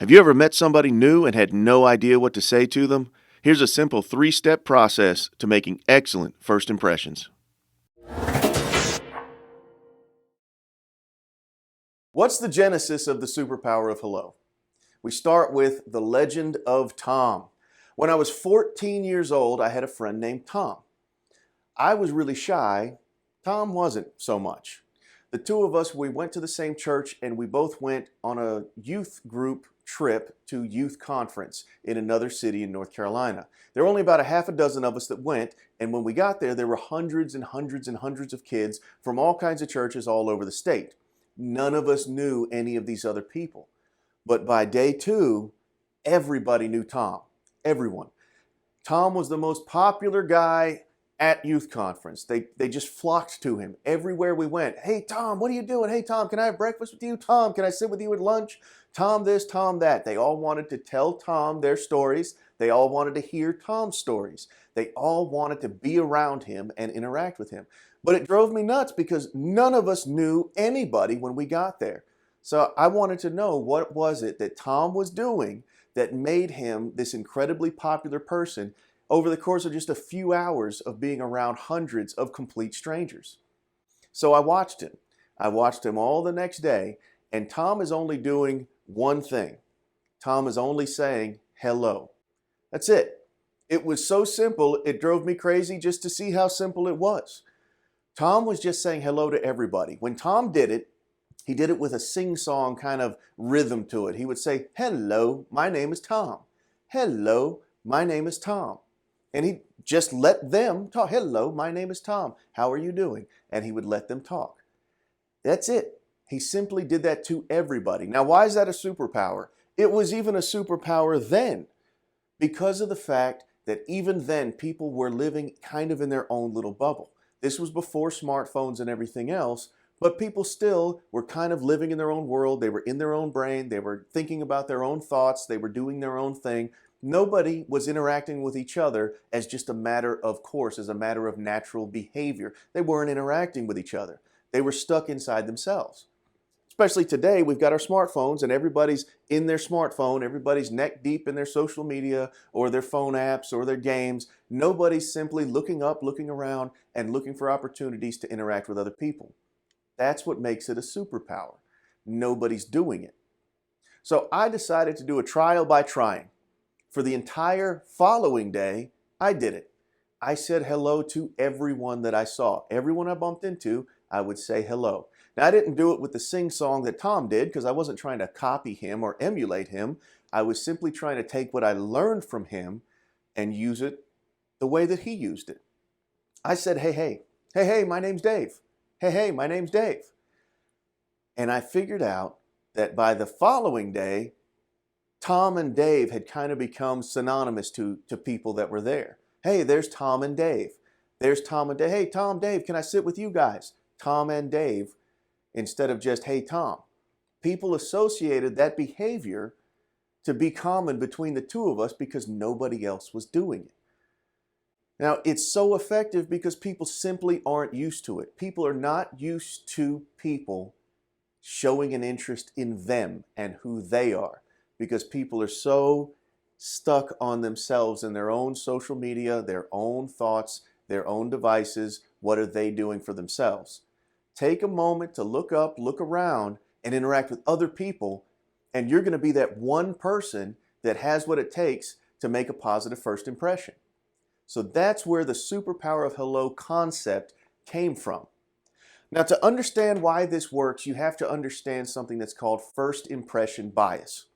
Have you ever met somebody new and had no idea what to say to them? Here's a simple 3-step process to making excellent first impressions. What's the genesis of the superpower of hello? We start with the legend of Tom. When I was 14 years old, I had a friend named Tom. I was really shy. Tom wasn't so much. The two of us, we went to the same church and we both went on a youth group trip to youth conference in another city in North Carolina. There were only about a half a dozen of us that went, and when we got there were hundreds and hundreds and hundreds of kids from all kinds of churches all over the state. None of us knew any of these other people. But by day two, everybody knew Tom. Everyone. Tom was the most popular guy at youth conference. They just flocked to him everywhere we went. Hey, Tom, what are you doing? Hey, Tom, can I have breakfast with you? Tom, can I sit with you at lunch? Tom this, Tom that. They all wanted to tell Tom their stories. They all wanted to hear Tom's stories. They all wanted to be around him and interact with him. But it drove me nuts because none of us knew anybody when we got there. So I wanted to know, what was it that Tom was doing that made him this incredibly popular person over the course of just a few hours of being around hundreds of complete strangers. So I watched him. I watched him all the next day, and Tom is only doing one thing. Tom is only saying hello. That's it. It was so simple, it drove me crazy just to see how simple it was. Tom was just saying hello to everybody. When Tom did it, he did it with a sing-song kind of rhythm to it. He would say, "Hello, my name is Tom. Hello, my name is Tom." And he just let them talk. "Hello, my name is Tom. How are you doing?" And he would let them talk. That's it. He simply did that to everybody. Now, why is that a superpower? It was even a superpower then because of the fact that even then people were living kind of in their own little bubble. This was before smartphones and everything else, but people still were kind of living in their own world. They were in their own brain. They were thinking about their own thoughts. They were doing their own thing. Nobody was interacting with each other as just a matter of course, as a matter of natural behavior. They weren't interacting with each other. They were stuck inside themselves. Especially today, we've got our smartphones and everybody's in their smartphone. Everybody's neck deep in their social media or their phone apps or their games. Nobody's simply looking up, looking around, and looking for opportunities to interact with other people. That's what makes it a superpower. Nobody's doing it. So I decided to do a trial by trying. For the entire following day, I did it. I said hello to everyone that I saw. Everyone I bumped into, I would say hello. Now, I didn't do it with the sing-song that Tom did because I wasn't trying to copy him or emulate him. I was simply trying to take what I learned from him and use it the way that he used it. I said, "Hey, hey, hey, hey, my name's Dave. Hey, hey, my name's Dave." And I figured out that by the following day, Tom and Dave had kind of become synonymous to people that were there. Hey, there's Tom and Dave. There's Tom and Dave. Hey, Tom, Dave, can I sit with you guys? Tom and Dave, instead of just, "Hey, Tom." People associated that behavior to be common between the two of us because nobody else was doing it. Now, it's so effective because people simply aren't used to it. People are not used to people showing an interest in them and who they are, because people are so stuck on themselves and their own social media, their own thoughts, their own devices. What are they doing for themselves? Take a moment to look up, look around, and interact with other people, and you're going to be that one person that has what it takes to make a positive first impression. So that's where the superpower of hello concept came from. Now, to understand why this works, you have to understand something that's called first impression bias.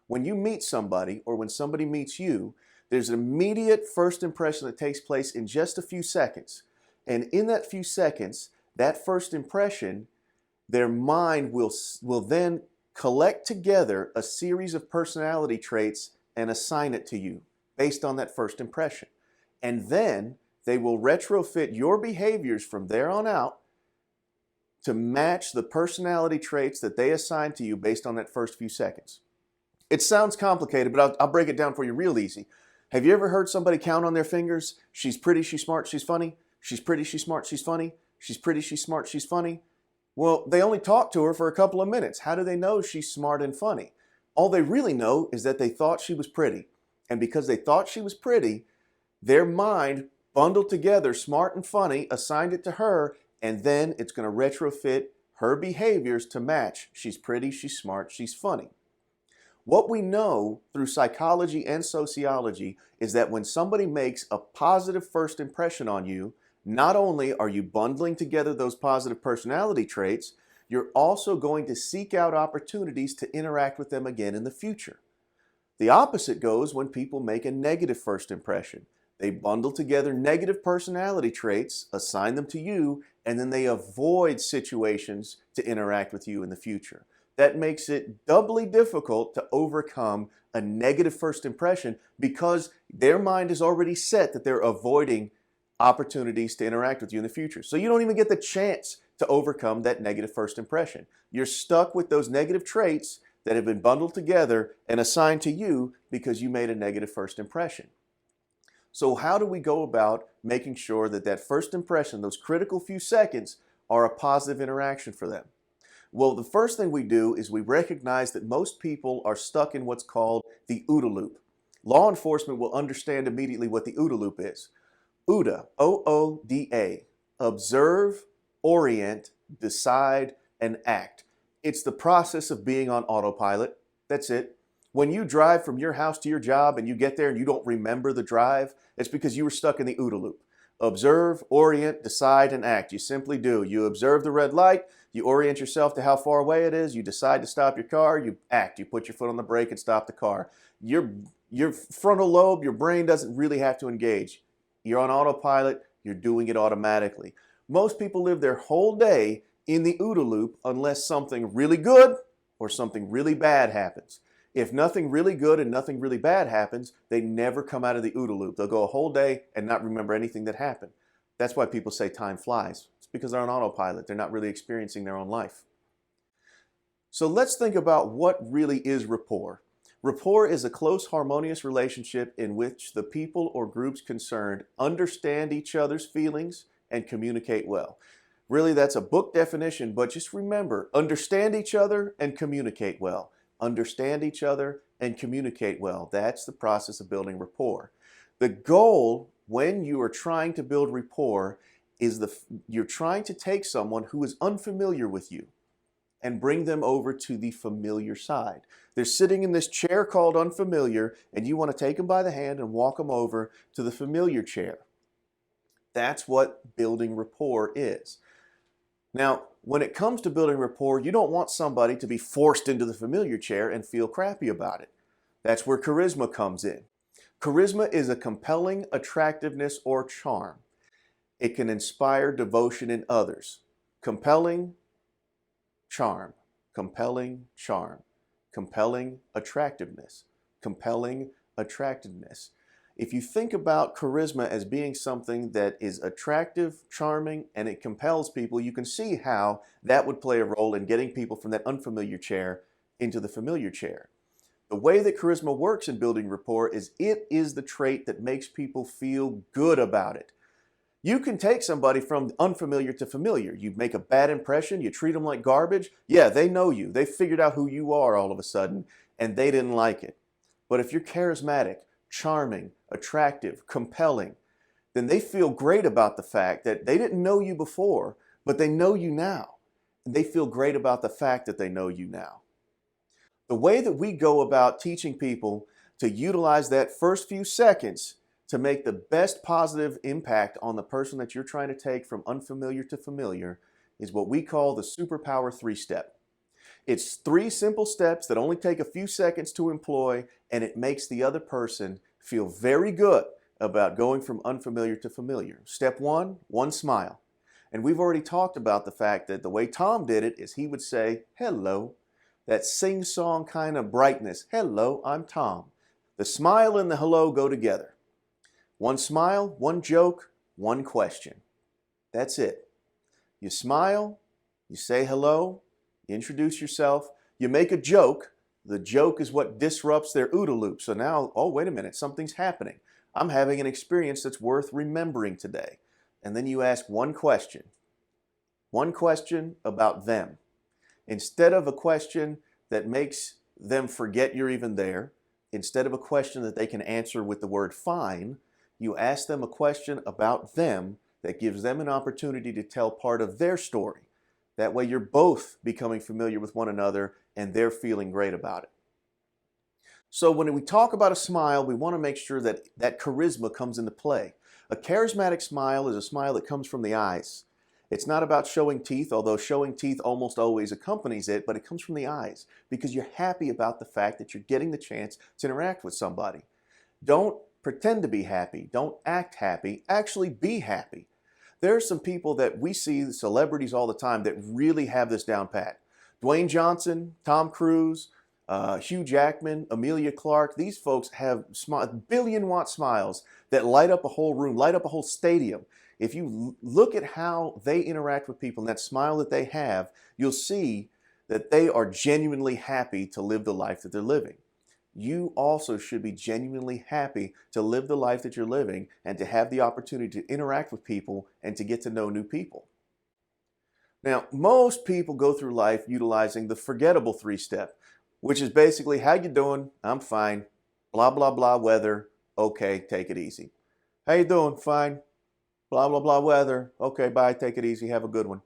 When you meet somebody or when somebody meets you, there's an immediate first impression that takes place in just a few seconds. And in that few seconds, that first impression, their mind will then collect together a series of personality traits and assign it to you based on that first impression. And then they will retrofit your behaviors from there on out to match the personality traits that they assign to you based on that first few seconds. It sounds complicated, but I'll break it down for you real easy. Have you ever heard somebody count on their fingers? She's pretty, she's smart, she's funny. She's pretty, she's smart, she's funny. She's pretty, she's smart, she's funny. Well, they only talked to her for a couple of minutes. How do they know she's smart and funny? All they really know is that they thought she was pretty. And because they thought she was pretty, their mind bundled together smart and funny, assigned it to her, and then it's going to retrofit her behaviors to match. She's pretty, she's smart, she's funny. What we know through psychology and sociology is that when somebody makes a positive first impression on you, not only are you bundling together those positive personality traits, you're also going to seek out opportunities to interact with them again in the future. The opposite goes when people make a negative first impression. They bundle together negative personality traits, assign them to you, and then they avoid situations to interact with you in the future. That makes it doubly difficult to overcome a negative first impression because their mind is already set that they're avoiding opportunities to interact with you in the future. So you don't even get the chance to overcome that negative first impression. You're stuck with those negative traits that have been bundled together and assigned to you because you made a negative first impression. So how do we go about making sure that that first impression, those critical few seconds, are a positive interaction for them? Well, the first thing we do is we recognize that most people are stuck in what's called the OODA loop. Law enforcement will understand immediately what the OODA loop is. OODA, O-O-D-A, observe, orient, decide, and act. It's the process of being on autopilot. That's it. When you drive from your house to your job and you get there and you don't remember the drive, it's because you were stuck in the OODA loop. Observe, orient, decide, and act. You simply do. You observe the red light, you orient yourself to how far away it is, you decide to stop your car, you act. You put your foot on the brake and stop the car. Your frontal lobe, your brain doesn't really have to engage. You're on autopilot, you're doing it automatically. Most people live their whole day in the OODA loop unless something really good or something really bad happens. If nothing really good and nothing really bad happens, they never come out of the OODA loop. They'll go a whole day and not remember anything that happened. That's why people say time flies. It's because they're on autopilot. They're not really experiencing their own life. So let's think about what really is rapport. Rapport is a close, harmonious relationship in which the people or groups concerned understand each other's feelings and communicate well. Really, that's a book definition, but just remember, understand each other and communicate well. Understand each other and communicate well. That's the process of building rapport. The goal when you are trying to build rapport is you're trying to take someone who is unfamiliar with you and bring them over to the familiar side. They're sitting in this chair called unfamiliar, and you want to take them by the hand and walk them over to the familiar chair. That's what building rapport is. Now, when it comes to building rapport, you don't want somebody to be forced into the familiar chair and feel crappy about it. That's where charisma comes in. Charisma is a compelling attractiveness or charm. It can inspire devotion in others. Compelling charm, compelling charm, compelling attractiveness, compelling attractiveness. If you think about charisma as being something that is attractive, charming, and it compels people, you can see how that would play a role in getting people from that unfamiliar chair into the familiar chair. The way that charisma works in building rapport is it is the trait that makes people feel good about it. You can take somebody from unfamiliar to familiar. You make a bad impression, you treat them like garbage. Yeah, they know you. They figured out who you are all of a sudden, and they didn't like it. But if you're charismatic, charming, attractive, compelling, then they feel great about the fact that they didn't know you before, but they know you now. And they feel great about the fact that they know you now. The way that we go about teaching people to utilize that first few seconds to make the best positive impact on the person that you're trying to take from unfamiliar to familiar is what we call the Superpower 3-step. It's 3 simple steps that only take a few seconds to employ, and it makes the other person feel very good about going from unfamiliar to familiar. Step 1, one smile. And we've already talked about the fact that the way Tom did it is he would say, hello, that sing-song kind of brightness. Hello, I'm Tom. The smile and the hello go together. One smile, one joke, one question. That's it. You smile, you say hello, you introduce yourself, you make a joke. The joke is what disrupts their OODA loop. So now, oh, wait a minute, something's happening. I'm having an experience that's worth remembering today. And then you ask one question about them. Instead of a question that makes them forget you're even there. Instead of a question that they can answer with the word fine, you ask them a question about them that gives them an opportunity to tell part of their story. That way you're both becoming familiar with one another and they're feeling great about it. So when we talk about a smile, we want to make sure that that charisma comes into play. A charismatic smile is a smile that comes from the eyes. It's not about showing teeth, although showing teeth almost always accompanies it, but it comes from the eyes because you're happy about the fact that you're getting the chance to interact with somebody. Don't pretend to be happy. Don't act happy. Actually be happy. There are some people that we see, celebrities all the time, that really have this down pat. Dwayne Johnson, Tom Cruise, Hugh Jackman, Emilia Clarke. These folks have billion-watt smiles that light up a whole room, light up a whole stadium. If you look at how they interact with people and that smile that they have, you'll see that they are genuinely happy to live the life that they're living. You also should be genuinely happy to live the life that you're living and to have the opportunity to interact with people and to get to know new people. Now, most people go through life utilizing the forgettable three-step, which is basically, how you doing? I'm fine. Blah, blah, blah, weather. Okay, take it easy. How you doing? Fine. Blah, blah, blah, weather. Okay, bye, take it easy, have a good one.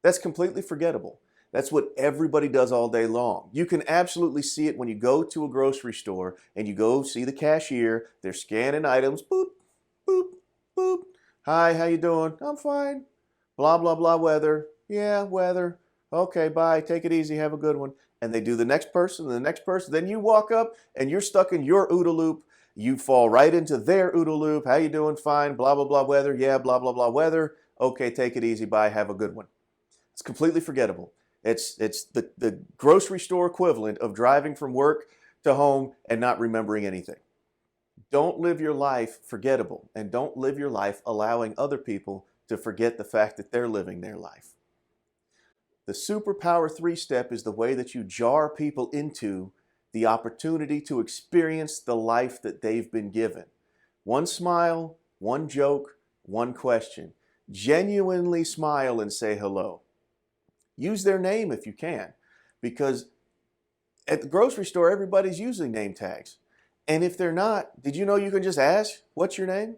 That's completely forgettable. That's what everybody does all day long. You can absolutely see it when you go to a grocery store and you go see the cashier. They're scanning items. Boop, boop, boop. Hi, how you doing? I'm fine. Blah, blah, blah, weather. Yeah, weather. Okay, bye, take it easy, have a good one. And they do the next person and the next person. Then you walk up and you're stuck in your OODA loop. You fall right into their OODA loop. How you doing? Fine. Blah, blah, blah, weather. Yeah, blah, blah, blah, weather. Okay, take it easy. Bye. Have a good one. It's completely forgettable. It's the grocery store equivalent of driving from work to home and not remembering anything. Don't live your life forgettable, and don't live your life allowing other people to forget the fact that they're living their life. The Superpower 3-step is the way that you jar people into the opportunity to experience the life that they've been given. One smile, one joke, one question. Genuinely smile and say hello. Use their name if you can, because at the grocery store, everybody's using name tags. And if they're not, did you know you can just ask, what's your name?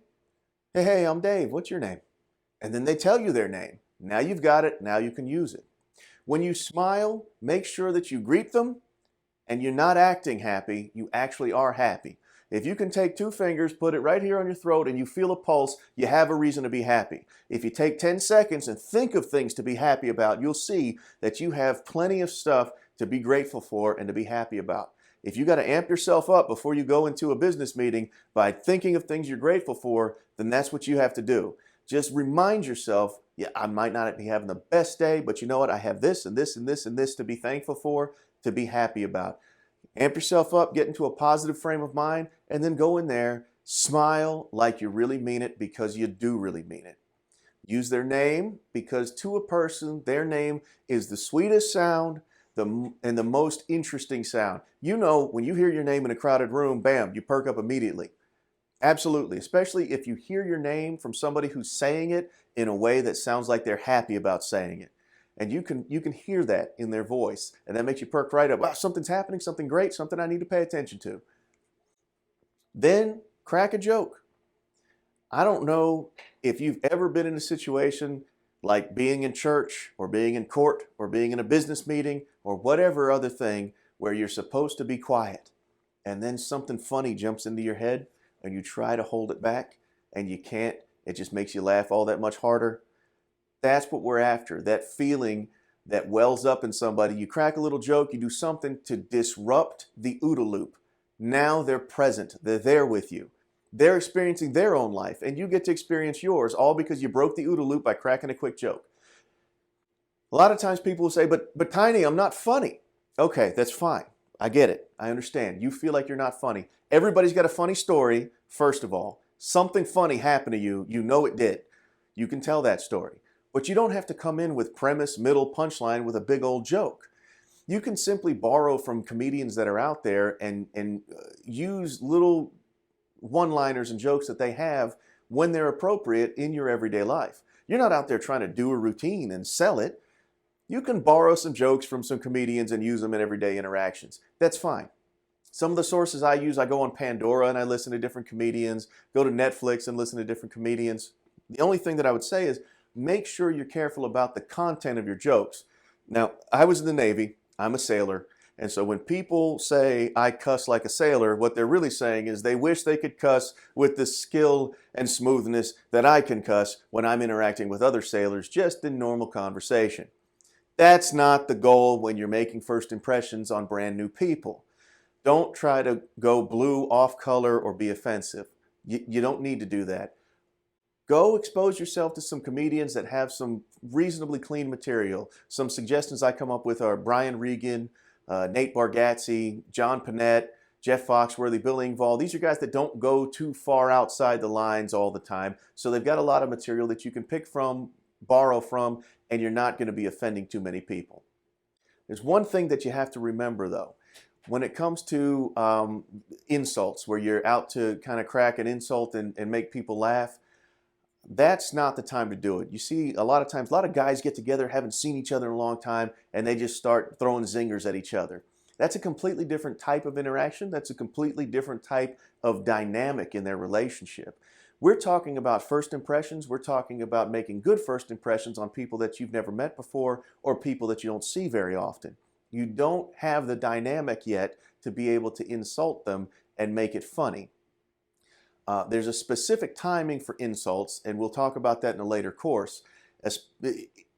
Hey, I'm Dave, what's your name? And then they tell you their name. Now you've got it, now you can use it. When you smile, make sure that you greet them and you're not acting happy, you actually are happy. If you can take 2 fingers, put it right here on your throat, and you feel a pulse, you have a reason to be happy. If you take 10 seconds and think of things to be happy about, you'll see that you have plenty of stuff to be grateful for and to be happy about. If you got to amp yourself up before you go into a business meeting by thinking of things you're grateful for, then that's what you have to do. Just remind yourself, yeah, I might not be having the best day, but you know what? I have this and this and this and this to be thankful for, to be happy about. Amp yourself up, get into a positive frame of mind, and then go in there, smile like you really mean it because you do really mean it. Use their name because to a person, their name is the sweetest sound and the most interesting sound. You know, when you hear your name in a crowded room, bam, you perk up immediately. Absolutely, especially if you hear your name from somebody who's saying it in a way that sounds like they're happy about saying it. And you can hear that in their voice, and that makes you perk right up. Wow, something's happening, something great, something I need to pay attention to. Then crack a joke. I don't know if you've ever been in a situation like being in church or being in court or being in a business meeting or whatever other thing where you're supposed to be quiet, and then something funny jumps into your head and you try to hold it back and you can't. It just makes you laugh all that much harder. That's what we're after, that feeling that wells up in somebody. You crack a little joke, you do something to disrupt the OODA loop. Now they're present, they're there with you. They're experiencing their own life, and you get to experience yours, all because you broke the OODA loop by cracking a quick joke. A lot of times people will say, but Tiny, I'm not funny. Okay, that's fine. I get it. I understand. You feel like you're not funny. Everybody's got a funny story, first of all. Something funny happened to you. You know it did. You can tell that story. But you don't have to come in with premise, middle, punchline with a big old joke. You can simply borrow from comedians that are out there and use little one-liners and jokes that they have when they're appropriate in your everyday life. You're not out there trying to do a routine and sell it. You can borrow some jokes from some comedians and use them in everyday interactions. That's fine. Some of the sources I use, I go on Pandora and I listen to different comedians, go to Netflix and listen to different comedians. The only thing that I would say is make sure you're careful about the content of your jokes. Now, I was in the Navy, I'm a sailor, and so when people say I cuss like a sailor, what they're really saying is they wish they could cuss with the skill and smoothness that I can cuss when I'm interacting with other sailors just in normal conversation. That's not the goal when you're making first impressions on brand new people. Don't try to go blue, off color, or be offensive. You don't need to do that. Go expose yourself to some comedians that have some reasonably clean material. Some suggestions I come up with are Brian Regan, Nate Bargatze, John Panette, Jeff Foxworthy, Bill Engvall. These are guys that don't go too far outside the lines all the time. So they've got a lot of material that you can pick from, borrow from, and you're not going to be offending too many people. There's one thing that you have to remember though. When it comes to insults, where you're out to kind of crack an insult and make people laugh, that's not the time to do it. You see, a lot of times, a lot of guys get together, haven't seen each other in a long time, and they just start throwing zingers at each other. That's a completely different type of interaction. That's a completely different type of dynamic in their relationship. We're talking about first impressions. We're talking about making good first impressions on people that you've never met before or people that you don't see very often. You don't have the dynamic yet to be able to insult them and make it funny. There's a specific timing for insults, and we'll talk about that in a later course, as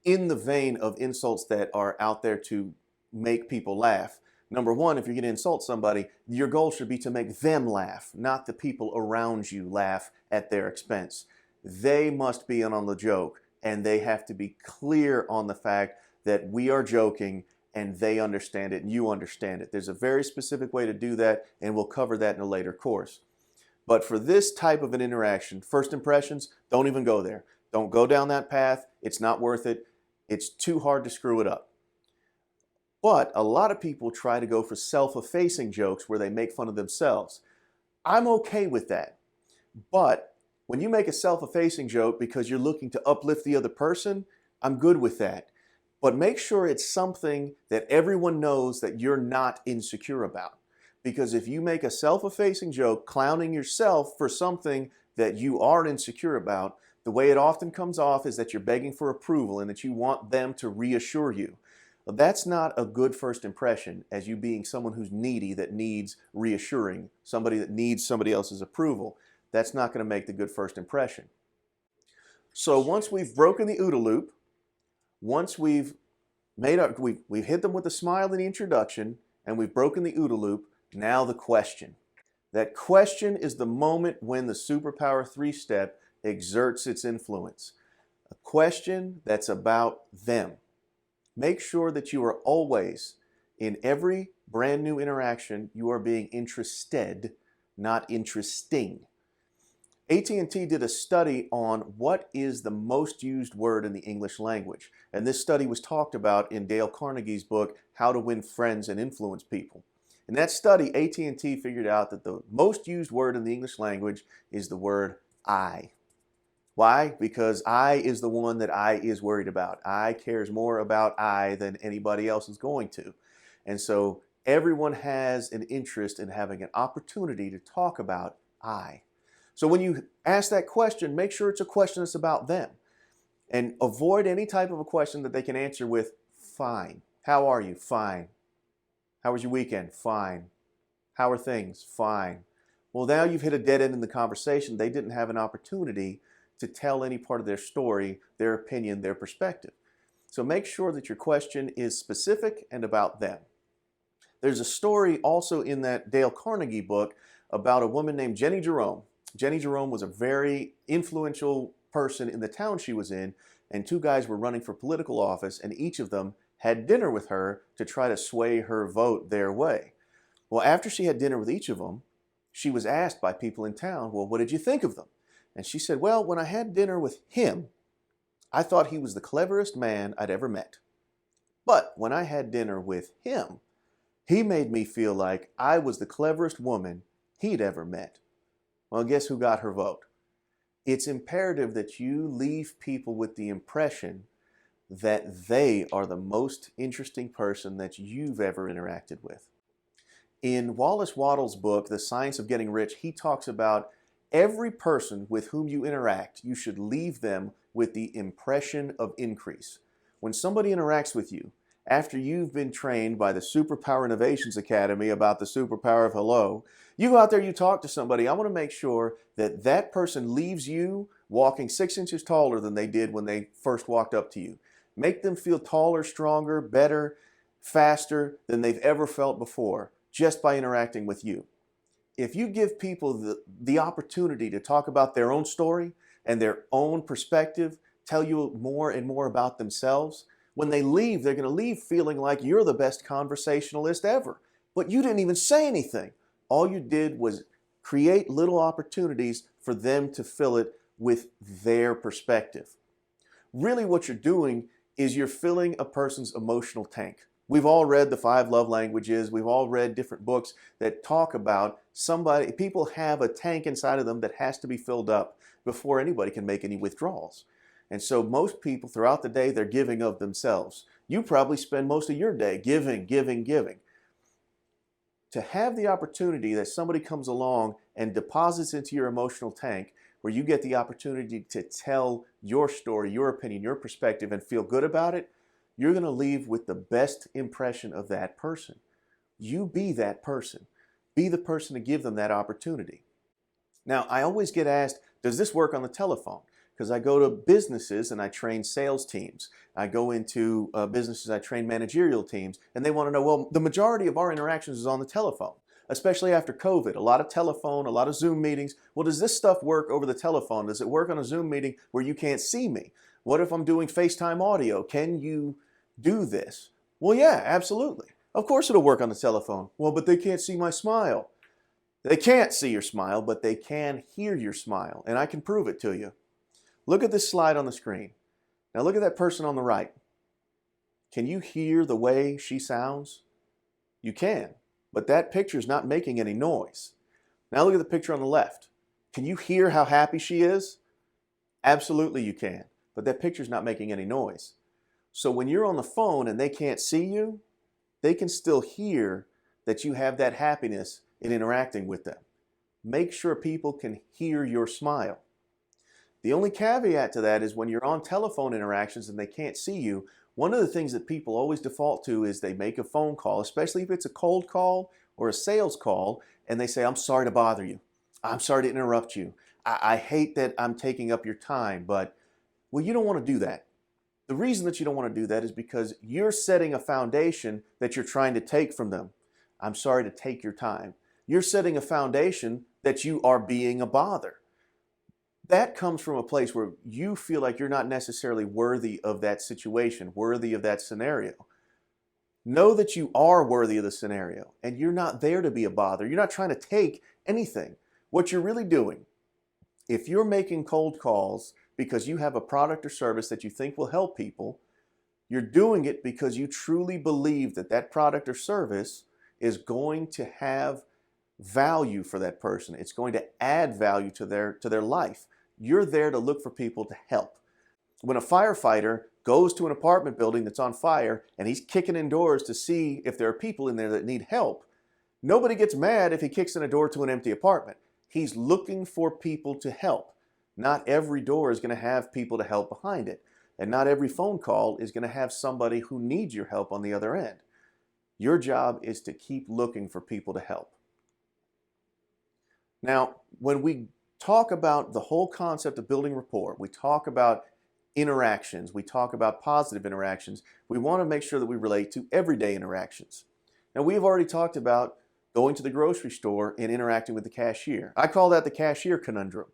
in the vein of insults that are out there to make people laugh. Number one, if you're going to insult somebody, your goal should be to make them laugh, not the people around you laugh at their expense. They must be in on the joke, and they have to be clear on the fact that we are joking and they understand it and you understand it. There's a very specific way to do that, and we'll cover that in a later course. But for this type of an interaction, first impressions, don't even go there. Don't go down that path. It's not worth it. It's too hard to screw it up. But a lot of people try to go for self-effacing jokes where they make fun of themselves. I'm okay with that. But when you make a self-effacing joke because you're looking to uplift the other person, I'm good with that. But make sure it's something that everyone knows that you're not insecure about. Because if you make a self-effacing joke clowning yourself for something that you are insecure about, the way it often comes off is that you're begging for approval and that you want them to reassure you. Well, that's not a good first impression as you being someone who's needy that needs reassuring, somebody that needs somebody else's approval. That's not going to make the good first impression. So once we've broken the OODA loop, once we've hit them with a smile in the introduction and we've broken the OODA loop, now the question. That question is the moment when the Superpower 3-step exerts its influence. A question that's about them. Make sure that you are always, in every brand new interaction, you are being interested, not interesting. AT&T did a study on what is the most used word in the English language. And this study was talked about in Dale Carnegie's book, How to Win Friends and Influence People. In that study, AT&T figured out that the most used word in the English language is the word I. Why? Because I is the one that I is worried about. I cares more about I than anybody else is going to. And so everyone has an interest in having an opportunity to talk about I. So when you ask that question, make sure it's a question that's about them. And avoid any type of a question that they can answer with fine. How are you? Fine. How was your weekend? Fine. How are things? Fine. Well, now you've hit a dead end in the conversation. They didn't have an opportunity to tell any part of their story, their opinion, their perspective. So make sure that your question is specific and about them. There's a story also in that Dale Carnegie book about a woman named Jenny Jerome. Jenny Jerome was a very influential person in the town she was in, and two guys were running for political office, and each of them had dinner with her to try to sway her vote their way. Well, after she had dinner with each of them, she was asked by people in town, well, what did you think of them? And she said, well, when I had dinner with him, I thought he was the cleverest man I'd ever met. But when I had dinner with him, he made me feel like I was the cleverest woman he'd ever met. Well, guess who got her vote? It's imperative that you leave people with the impression that they are the most interesting person that you've ever interacted with. In Wallace Wattles' book, The Science of Getting Rich, he talks about every person with whom you interact, you should leave them with the impression of increase. When somebody interacts with you, after you've been trained by the Superpower Innovations Academy about the superpower of hello, you go out there, you talk to somebody, I want to make sure that that person leaves you walking 6 inches taller than they did when they first walked up to you. Make them feel taller, stronger, better, faster than they've ever felt before just by interacting with you. If you give people the opportunity to talk about their own story and their own perspective, tell you more and more about themselves, when they leave, they're going to leave feeling like you're the best conversationalist ever. But you didn't even say anything. All you did was create little opportunities for them to fill it with their perspective. Really what you're doing is you're filling a person's emotional tank. We've all read the 5 love languages. We've all read different books that talk about people have a tank inside of them that has to be filled up before anybody can make any withdrawals. And so most people throughout the day, they're giving of themselves. You probably spend most of your day giving, giving, giving. To have the opportunity that somebody comes along and deposits into your emotional tank where you get the opportunity to tell your story, your opinion, your perspective, and feel good about it, you're going to leave with the best impression of that person. You be that person. Be the person to give them that opportunity. Now, I always get asked, does this work on the telephone? Because I go to businesses and I train sales teams. I go into businesses, I train managerial teams, and they want to know, well, the majority of our interactions is on the telephone, especially after COVID. A lot of telephone, a lot of Zoom meetings. Well, does this stuff work over the telephone? Does it work on a Zoom meeting where you can't see me? What if I'm doing FaceTime audio? Can you do this? Well, yeah, absolutely. Of course it'll work on the telephone. Well, but they can't see my smile. They can't see your smile, but they can hear your smile, and I can prove it to you. Look at this slide on the screen. Now look at that person on the right. Can you hear the way she sounds? You can, but that picture is not making any noise. Now look at the picture on the left. Can you hear how happy she is? Absolutely you can, but that picture is not making any noise. So when you're on the phone and they can't see you, they can still hear that you have that happiness in interacting with them. Make sure people can hear your smile. The only caveat to that is when you're on telephone interactions and they can't see you, one of the things that people always default to is they make a phone call, especially if it's a cold call or a sales call, and they say, I'm sorry to bother you. I'm sorry to interrupt you. I hate that I'm taking up your time, but, well, you don't want to do that. The reason that you don't want to do that is because you're setting a foundation that you're trying to take from them. I'm sorry to take your time. You're setting a foundation that you are being a bother. That comes from a place where you feel like you're not necessarily worthy of that situation, worthy of that scenario. Know that you are worthy of the scenario and you're not there to be a bother. You're not trying to take anything. What you're really doing, if you're making cold calls because you have a product or service that you think will help people, you're doing it because you truly believe that that product or service is going to have value for that person. It's going to add value to their life. You're there to look for people to help. When a firefighter goes to an apartment building that's on fire and he's kicking in doors to see if there are people in there that need help, nobody gets mad if he kicks in a door to an empty apartment. He's looking for people to help. Not every door is going to have people to help behind it. And not every phone call is going to have somebody who needs your help on the other end. Your job is to keep looking for people to help. Now, when we talk about the whole concept of building rapport, we talk about interactions, we talk about positive interactions, we want to make sure that we relate to everyday interactions. Now, we've already talked about going to the grocery store and interacting with the cashier. I call that the cashier conundrum.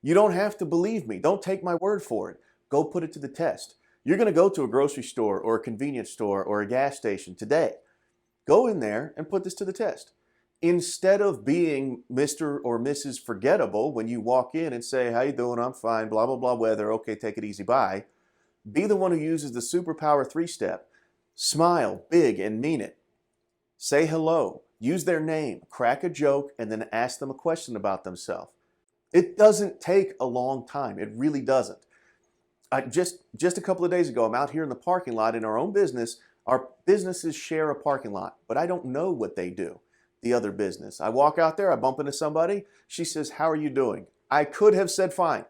You don't have to believe me. Don't take my word for it. Go put it to the test. You're going to go to a grocery store or a convenience store or a gas station today. Go in there and put this to the test. Instead of being Mr. or Mrs. Forgettable when you walk in and say, how you doing? I'm fine, blah, blah, blah, weather, okay, take it easy, bye. Be the one who uses the Superpower 3-step. Smile big and mean it. Say hello, use their name, crack a joke, and then ask them a question about themselves. It doesn't take a long time. It really doesn't. Just a couple of days ago, I'm out here in the parking lot in our own business. Our businesses share a parking lot, but I don't know what they do, the other business. I walk out there, I bump into somebody. She says, "How are you doing?" I could have said fine.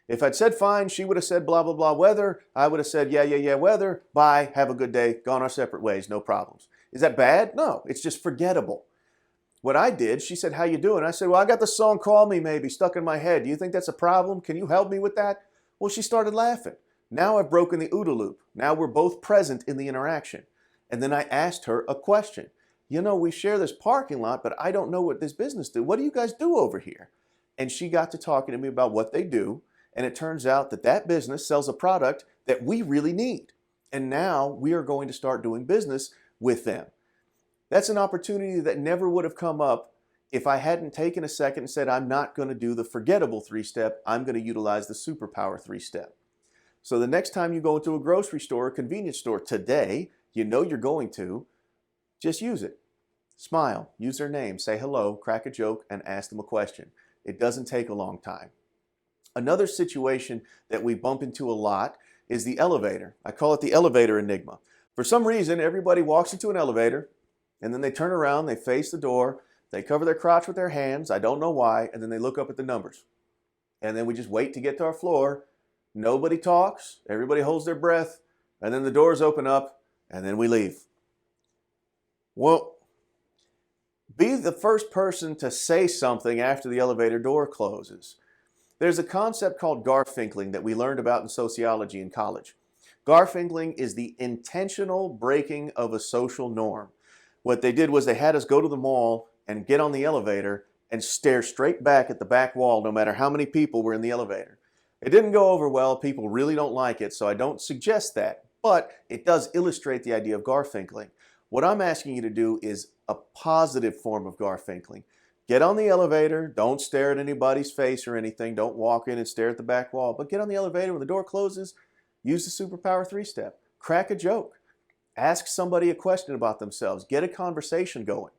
If I'd said fine, she would have said blah, blah, blah, weather. I would have said, yeah, yeah, yeah, weather. Bye, have a good day. Gone our separate ways, no problems. Is that bad? No, it's just forgettable. What I did, she said, "How you doing?" I said, "Well, I got the song Call Me Maybe stuck in my head. Do you think that's a problem? Can you help me with that?" Well, she started laughing. Now I've broken the OODA loop. Now we're both present in the interaction. And then I asked her a question. "You know, we share this parking lot, but I don't know what this business do. What do you guys do over here?" And she got to talking to me about what they do. And it turns out that that business sells a product that we really need. And now we are going to start doing business with them. That's an opportunity that never would have come up if I hadn't taken a second and said, I'm not going to do the forgettable 3-step. I'm going to utilize the superpower 3-step. So the next time you go into a grocery store or convenience store today, you know you're going to, just use it. Smile, use their name, say hello, crack a joke, and ask them a question. It doesn't take a long time. Another situation that we bump into a lot is the elevator. I call it the elevator enigma. For some reason, everybody walks into an elevator and then they turn around, they face the door, they cover their crotch with their hands, I don't know why, and then they look up at the numbers. And then we just wait to get to our floor. Nobody talks, everybody holds their breath, and then the doors open up, and then we leave. Well, be the first person to say something after the elevator door closes. There's a concept called Garfinkling that we learned about in sociology in college. Garfinkling is the intentional breaking of a social norm. What they did was they had us go to the mall and get on the elevator and stare straight back at the back wall no matter how many people were in the elevator. It didn't go over well. People really don't like it, so I don't suggest that. But it does illustrate the idea of Garfinkling. What I'm asking you to do is a positive form of Garfinkling. Get on the elevator, don't stare at anybody's face or anything, don't walk in and stare at the back wall, but get on the elevator when the door closes, use the superpower 3-step, crack a joke, ask somebody a question about themselves, get a conversation going.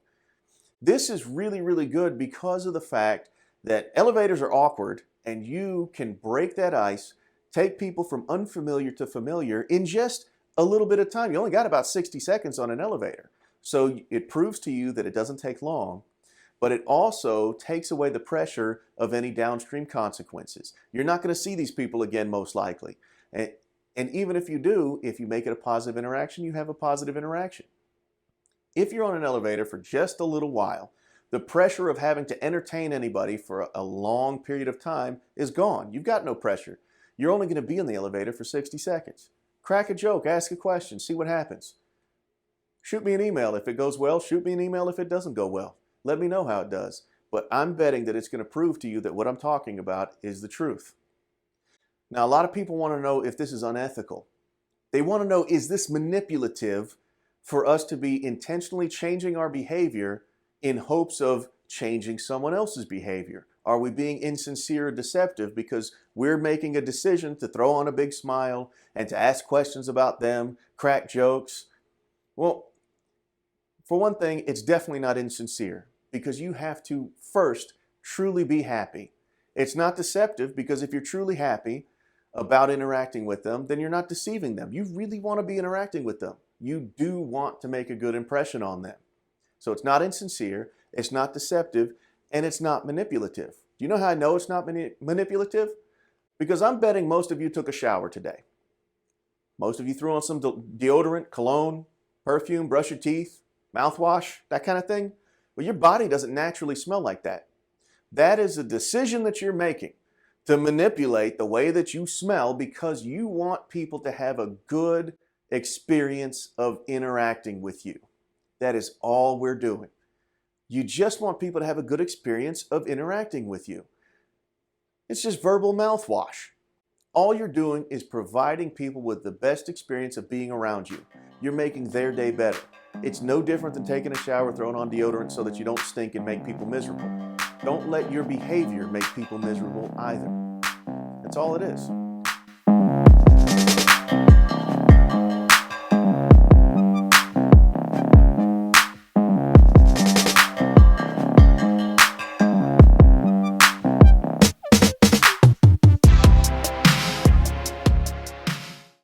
This is really, really good because of the fact that elevators are awkward and you can break that ice, take people from unfamiliar to familiar in just a little bit of time. You only got about 60 seconds on an elevator. So it proves to you that it doesn't take long. But it also takes away the pressure of any downstream consequences. You're not going to see these people again, most likely. And even if you do, if you make it a positive interaction, you have a positive interaction. If you're on an elevator for just a little while, the pressure of having to entertain anybody for a long period of time is gone. You've got no pressure. You're only going to be in the elevator for 60 seconds. Crack a joke, ask a question, see what happens. Shoot me an email if it goes well. Shoot me an email if it doesn't go well. Let me know how it does. But I'm betting that it's going to prove to you that what I'm talking about is the truth. Now, a lot of people want to know if this is unethical. They want to know, is this manipulative for us to be intentionally changing our behavior in hopes of changing someone else's behavior? Are we being insincere or deceptive because we're making a decision to throw on a big smile and to ask questions about them, crack jokes? Well, for one thing, it's definitely not insincere because you have to first truly be happy. It's not deceptive because if you're truly happy about interacting with them, then you're not deceiving them. You really want to be interacting with them. You do want to make a good impression on them. So it's not insincere, it's not deceptive, and it's not manipulative. Do you know how I know it's not manipulative? Because I'm betting most of you took a shower today. Most of you threw on some deodorant, cologne, perfume, brush your teeth, mouthwash, that kind of thing. Well, your body doesn't naturally smell like that. That is a decision that you're making to manipulate the way that you smell because you want people to have a good experience of interacting with you. That is all we're doing. You just want people to have a good experience of interacting with you. It's just verbal mouthwash. All you're doing is providing people with the best experience of being around you. You're making their day better. It's no different than taking a shower, throwing on deodorant so that you don't stink and make people miserable. Don't let your behavior make people miserable either. That's all it is.